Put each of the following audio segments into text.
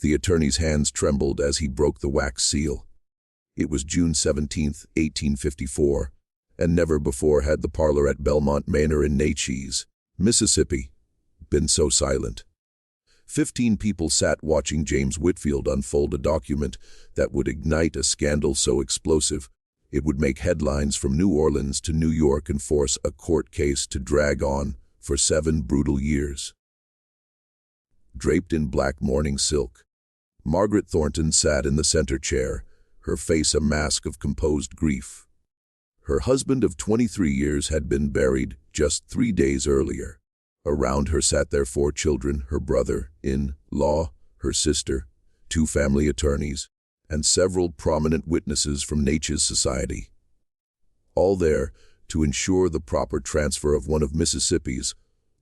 The attorney's hands trembled as he broke the wax seal. It was June 17, 1854, and never before had the parlor at Belmont Manor in Natchez, Mississippi, been so silent. 15 people sat watching James Whitfield unfold a document that would ignite a scandal so explosive it would make headlines from New Orleans to New York and force a court case to drag on for 7 brutal years. Draped in black mourning silk, Margaret Thornton sat in the center chair, her face a mask of composed grief. Her husband of 23 years had been buried just 3 days earlier. Around her sat their 4 children, her brother-in-law, her sister, 2 family attorneys, and several prominent witnesses from Natchez society. All there to ensure the proper transfer of one of Mississippi's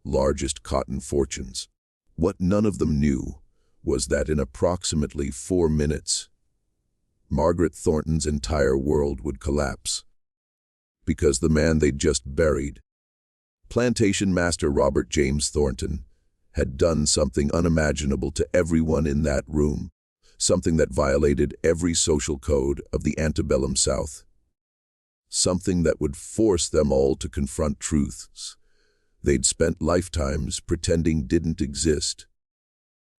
largest cotton fortunes. What none of them knew was that in approximately 4 minutes, Margaret Thornton's entire world would collapse. Because the man they'd just buried, plantation master Robert James Thornton, had done something unimaginable to everyone in that room, something that violated every social code of the Antebellum South. Something that would force them all to confront truths they'd spent lifetimes pretending didn't exist.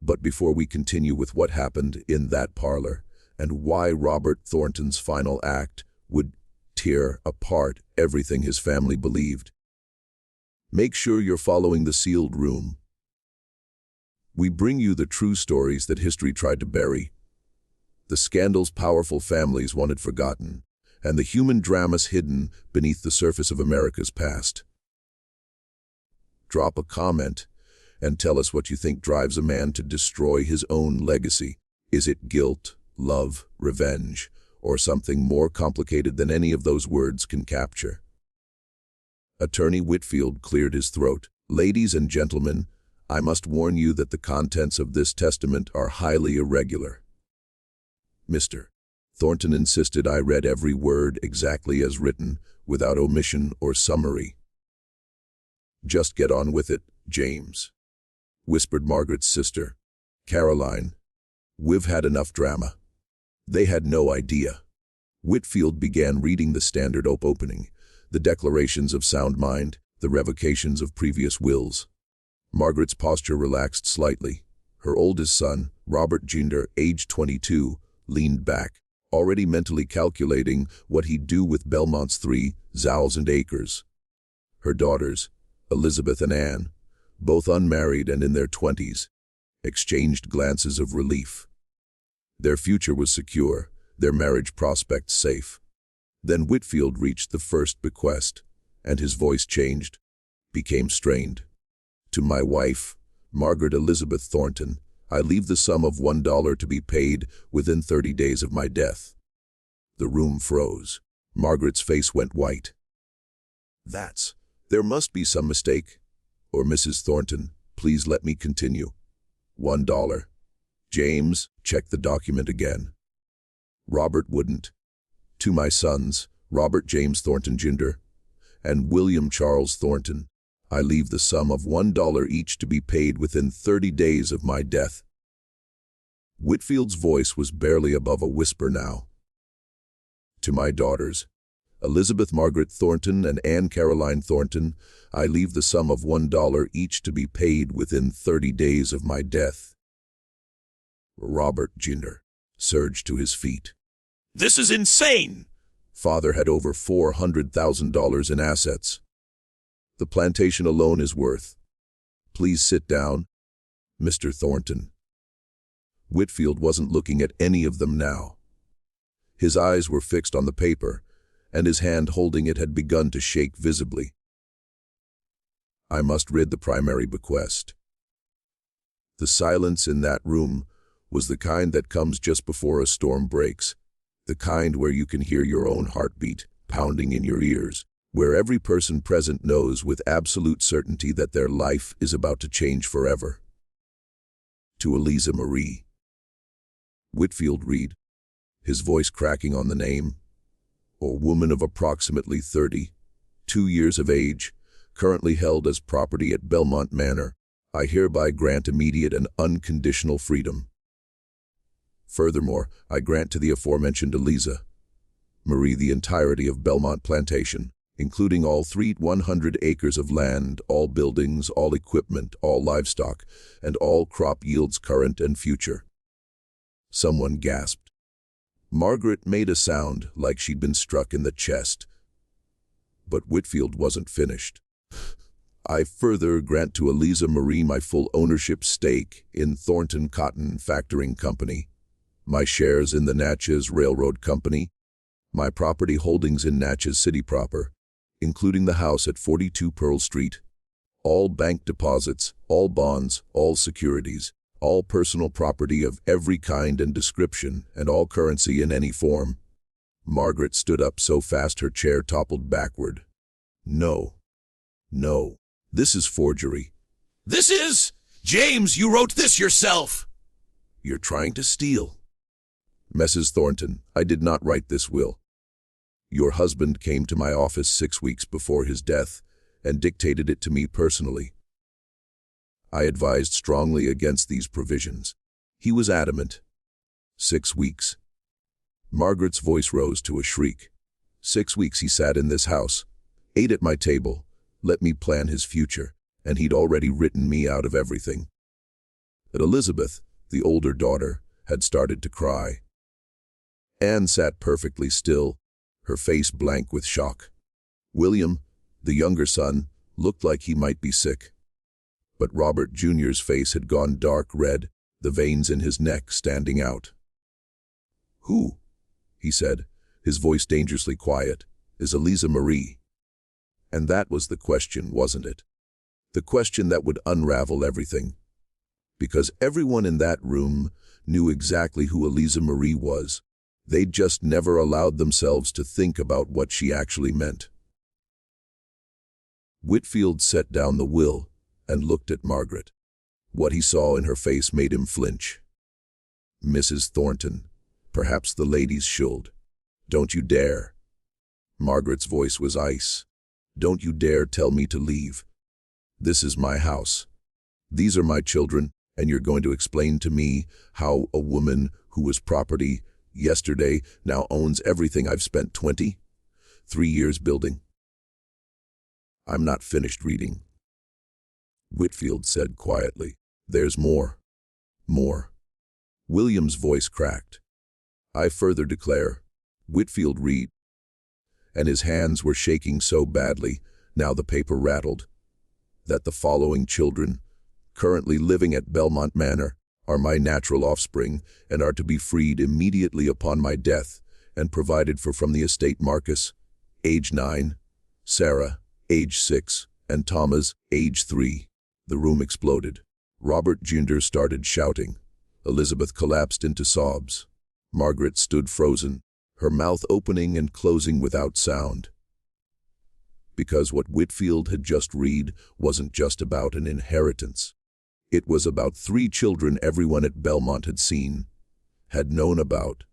But before we continue with what happened in that parlor, and why Robert Thornton's final act would tear apart everything his family believed, make sure you're following the sealed room. We bring you the true stories that history tried to bury, the scandals powerful families wanted forgotten, and the human dramas hidden beneath the surface of America's past. Drop a comment and tell us what you think drives a man to destroy his own legacy. Is it guilt, love, revenge, or something more complicated than any of those words can capture? Attorney Whitfield cleared his throat. Ladies and gentlemen, I must warn you that the contents of this testament are highly irregular. Mr. Thornton insisted I read every word exactly as written, without omission or summary. Just get on with it, James, whispered Margaret's sister, Caroline. We've had enough drama. They had no idea. Whitfield began reading the standard opening, the declarations of sound mind, the revocations of previous wills. Margaret's posture relaxed slightly. Her oldest son, Robert Jr., aged 22, leaned back, already mentally calculating what he'd do with Belmont's 3,000 acres. Her daughters, Elizabeth and Anne, both unmarried and in their 20s, exchanged glances of relief. Their future was secure, their marriage prospects safe. Then Whitfield reached the first bequest, and his voice changed, became strained. To my wife, Margaret Elizabeth Thornton, I leave the sum of $1 to be paid within 30 days of my death. The room froze. Margaret's face went white. There must be some mistake. Or Mrs. Thornton, please let me continue. $1. James, check the document again. Robert wouldn't. To my sons, Robert James Thornton Jr. and William Charles Thornton, I leave the sum of $1 each to be paid within 30 days of my death. Whitfield's voice was barely above a whisper now. To my daughters, Elizabeth Margaret Thornton and Anne Caroline Thornton, I leave the sum of $1 each to be paid within 30 days of my death. Robert Jr. surged to his feet. This is insane! Father had over $400,000 in assets. The plantation alone is worth. Please sit down, Mr. Thornton. Whitfield wasn't looking at any of them now. His eyes were fixed on the paper, and his hand holding it had begun to shake visibly. I must read the primary bequest. The silence in that room was the kind that comes just before a storm breaks, the kind where you can hear your own heartbeat pounding in your ears, where every person present knows with absolute certainty that their life is about to change forever. To Eliza Marie. Whitfield read, his voice cracking on the name. A woman of approximately 32 years of age, currently held as property at Belmont Manor, I hereby grant immediate and unconditional freedom. Furthermore, I grant to the aforementioned Eliza Marie the entirety of Belmont Plantation, including all 100 acres of land, all buildings, all equipment, all livestock, and all crop yields current and future." Someone gasped. Margaret made a sound like she'd been struck in the chest. But Whitfield wasn't finished. "I further grant to Eliza Marie my full ownership stake in Thornton Cotton Factoring Company, my shares in the Natchez Railroad Company, my property holdings in Natchez City proper, including the house at 42 Pearl Street, all bank deposits, all bonds, all securities, all personal property of every kind and description, and all currency in any form." Margaret stood up so fast her chair toppled backward. "No. No. This is forgery." This is... James, you wrote this yourself. "You're trying to steal." "Mrs. Thornton, I did not write this will. Your husband came to my office 6 weeks before his death and dictated it to me personally. I advised strongly against these provisions. He was adamant. 6 weeks." Margaret's voice rose to a shriek. 6 weeks he sat in this house, ate at my table, let me plan his future, and he'd already written me out of everything. But Elizabeth, the older daughter, had started to cry. Anne sat perfectly still, her face blank with shock. William, the younger son, looked like he might be sick. But Robert Jr.'s face had gone dark red, the veins in his neck standing out. "Who?" he said, his voice dangerously quiet. "Is Eliza Marie?" And that was the question, wasn't it? The question that would unravel everything. Because everyone in that room knew exactly who Eliza Marie was. They'd just never allowed themselves to think about what she actually meant. Whitfield set down the will and looked at Margaret. What he saw in her face made him flinch. "Mrs. Thornton, perhaps the ladies should. Don't you dare." Margaret's voice was ice. "Don't you dare tell me to leave. This is my house. These are my children, and you're going to explain to me how a woman who was property yesterday now owns everything I've spent 23 years building." "I'm not finished reading," Whitfield said quietly. "There's more. More." William's voice cracked. "I further declare," Whitfield read, and his hands were shaking so badly, now the paper rattled, "that the following children, currently living at Belmont Manor, are my natural offspring and are to be freed immediately upon my death and provided for from the estate: Marcus, age 9, Sarah, age 6, and Thomas, age 3. The room exploded. Robert Jr. started shouting. Elizabeth collapsed into sobs. Margaret stood frozen, her mouth opening and closing without sound. Because what Whitfield had just read wasn't just about an inheritance. It was about 3 children everyone at Belmont had seen, had known about,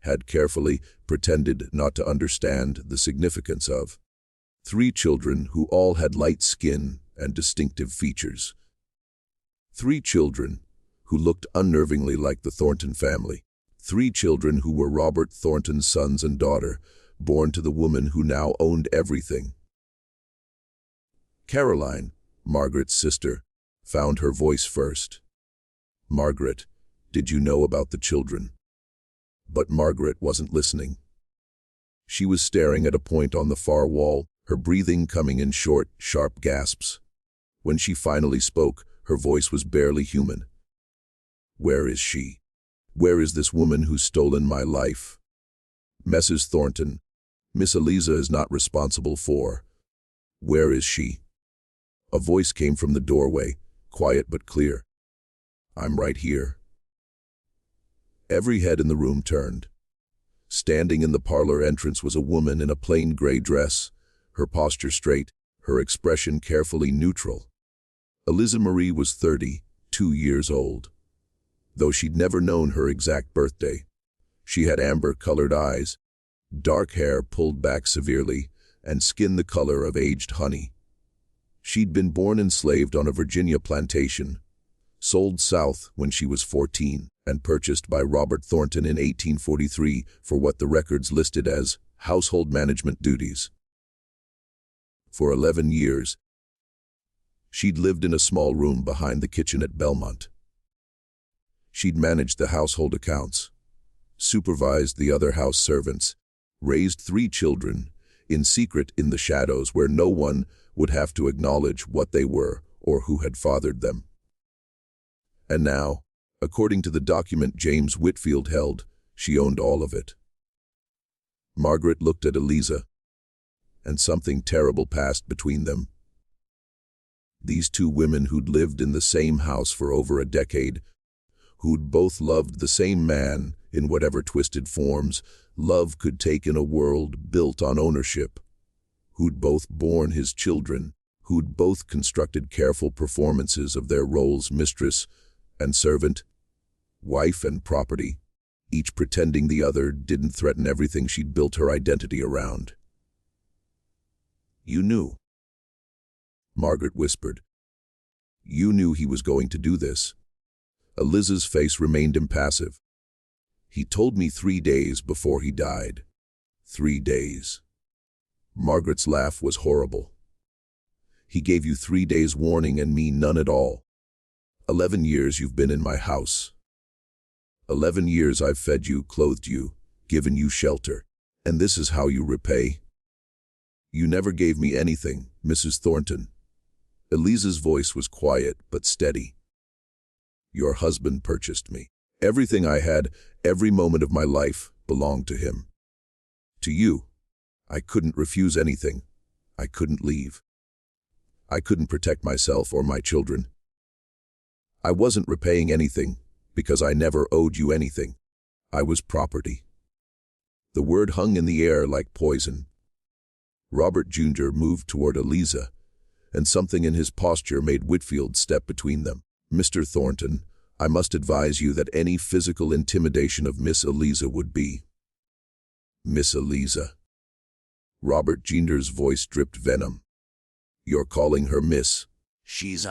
had carefully pretended not to understand the significance of. 3 children who all had light skin and distinctive features. 3 children who looked unnervingly like the Thornton family. 3 children who were Robert Thornton's sons and daughter, born to the woman who now owned everything. Caroline, Margaret's sister, found her voice first. "Margaret, did you know about the children?" But Margaret wasn't listening. She was staring at a point on the far wall, her breathing coming in short, sharp gasps. When she finally spoke, her voice was barely human. "Where is she? Where is this woman who's stolen my life? Mrs. Thornton, Miss Eliza is not responsible for. Where is she?" A voice came from the doorway, quiet but clear. "I'm right here." Every head in the room turned. Standing in the parlor entrance was a woman in a plain gray dress, her posture straight, her expression carefully neutral. Eliza Marie was 32 years old. Though she'd never known her exact birthday. She had amber-colored eyes, dark hair pulled back severely, and skin the color of aged honey. She'd been born enslaved on a Virginia plantation, sold south when she was 14, and purchased by Robert Thornton in 1843 for what the records listed as household management duties. For 11 years, she'd lived in a small room behind the kitchen at Belmont. She'd managed the household accounts, supervised the other house servants, raised 3 children, in secret in the shadows where no one would have to acknowledge what they were or who had fathered them. And now, according to the document James Whitfield held, she owned all of it. Margaret looked at Eliza, and something terrible passed between them. These 2 women who'd lived in the same house for over a decade, who'd both loved the same man in whatever twisted forms love could take in a world built on ownership, who'd both borne his children, who'd both constructed careful performances of their roles mistress and servant, wife and property, each pretending the other didn't threaten everything she'd built her identity around. "You knew," Margaret whispered. "You knew he was going to do this." Eliza's face remained impassive. "He told me 3 days before he died." 3 days. Margaret's laugh was horrible. "He gave you 3 days warning and me none at all. 11 years you've been in my house. 11 years I've fed you, clothed you, given you shelter, and this is how you repay? You never gave me anything, Mrs. Thornton." Eliza's voice was quiet but steady. "Your husband purchased me. Everything I had, every moment of my life, belonged to him. To you, I couldn't refuse anything. I couldn't leave. I couldn't protect myself or my children. I wasn't repaying anything, because I never owed you anything. I was property." The word hung in the air like poison. Robert Jr. moved toward Eliza, and something in his posture made Whitfield step between them. "Mr. Thornton, I must advise you that any physical intimidation of Miss Eliza would be—" "Miss Eliza." Robert Jr.'s voice dripped venom. "You're calling her Miss?" She is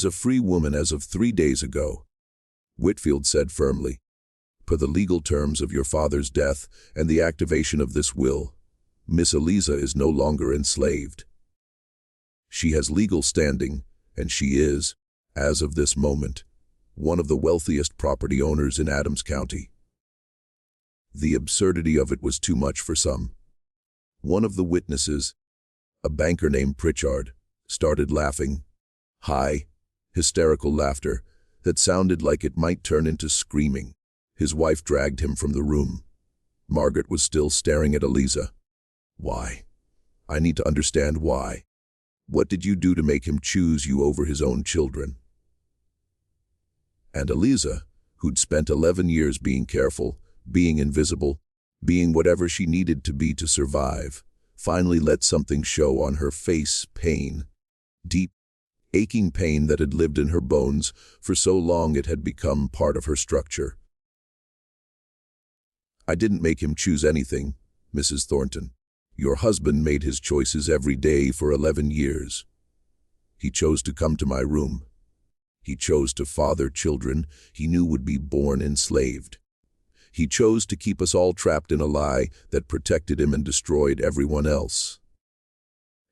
a free woman as of 3 days ago," Whitfield said firmly. "Per the legal terms of your father's death and the activation of this will, Miss Eliza is no longer enslaved. She has legal standing, and she is, as of this moment, one of the wealthiest property owners in Adams County." The absurdity of it was too much for some. One of the witnesses, a banker named Pritchard, started laughing. High, hysterical laughter that sounded like it might turn into screaming. His wife dragged him from the room. Margaret was still staring at Eliza. "Why? I need to understand why. What did you do to make him choose you over his own children?" And Eliza, who'd spent 11 years being careful, being invisible, being whatever she needed to be to survive, finally let something show on her face: pain. Deep, aching pain that had lived in her bones for so long it had become part of her structure. "I didn't make him choose anything, Mrs. Thornton. Your husband made his choices every day for 11 years. He chose to come to my room. He chose to father children he knew would be born enslaved. He chose to keep us all trapped in a lie that protected him and destroyed everyone else.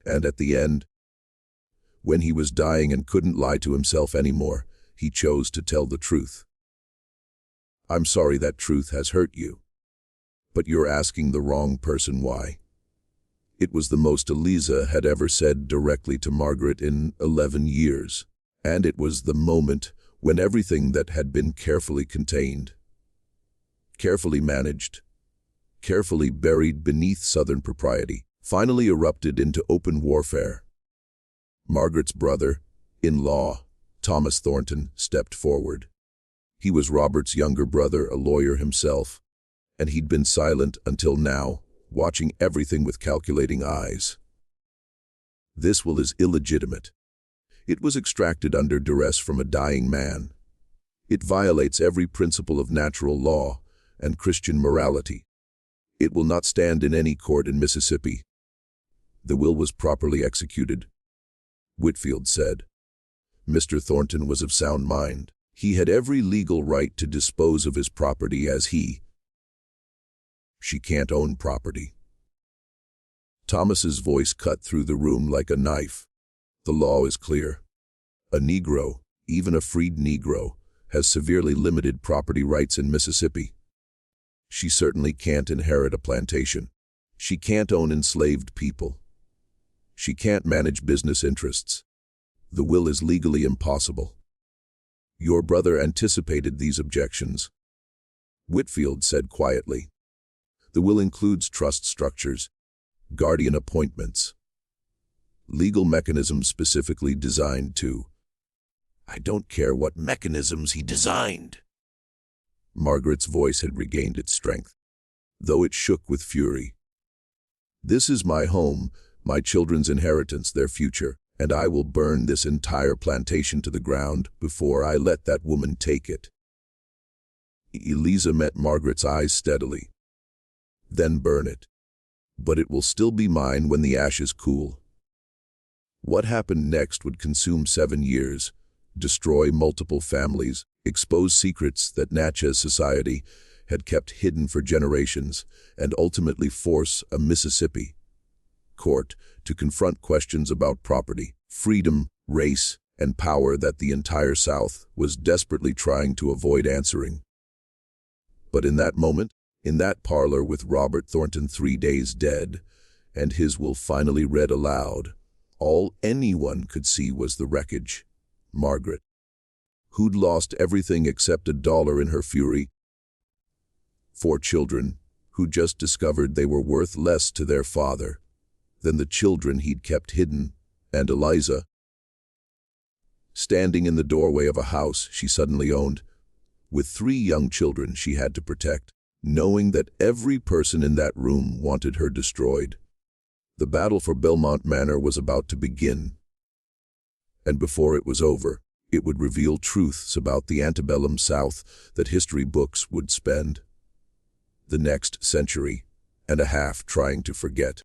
And at the end, when he was dying and couldn't lie to himself anymore, he chose to tell the truth. I'm sorry that truth has hurt you. But you're asking the wrong person why." It was the most Eliza had ever said directly to Margaret in 11 years. And it was the moment when everything that had been carefully contained, carefully managed, carefully buried beneath Southern propriety, finally erupted into open warfare. Margaret's brother-in-law, Thomas Thornton, stepped forward. He was Robert's younger brother, a lawyer himself, and he'd been silent until now, watching everything with calculating eyes. "This will is illegitimate. It was extracted under duress from a dying man. It violates every principle of natural law and Christian morality. It will not stand in any court in Mississippi. The will was properly executed," Whitfield said. Mr. Thornton was of sound mind. He had every legal right to dispose of his property as She can't own property. Thomas's voice cut through the room like a knife. The law is clear. A Negro, even a freed Negro, has severely limited property rights in Mississippi. She certainly can't inherit a plantation. She can't own enslaved people. She can't manage business interests. The will is legally impossible. Your brother anticipated these objections. Whitfield said quietly. The will includes trust structures, guardian appointments, legal mechanisms specifically designed to— I don't care what mechanisms he designed. Margaret's voice had regained its strength, though it shook with fury. This is my home, my children's inheritance, their future, and I will burn this entire plantation to the ground before I let that woman take it. Eliza met Margaret's eyes steadily. Then burn it. But it will still be mine when the ashes cool. What happened next would consume 7 years, destroy multiple families, expose secrets that Natchez society had kept hidden for generations, and ultimately force a Mississippi court to confront questions about property, freedom, race, and power that the entire South was desperately trying to avoid answering. But in that moment, in that parlor with Robert Thornton 3 days dead, and his will finally read aloud, all anyone could see was the wreckage. Margaret, who'd lost everything except $1 in her fury. 4 children, who just discovered they were worth less to their father than the children he'd kept hidden, and Eliza, standing in the doorway of a house she suddenly owned, with 3 young children she had to protect, knowing that every person in that room wanted her destroyed. The battle for Belmont Manor was about to begin. And before it was over, it would reveal truths about the antebellum South that history books would spend the next century and a half trying to forget.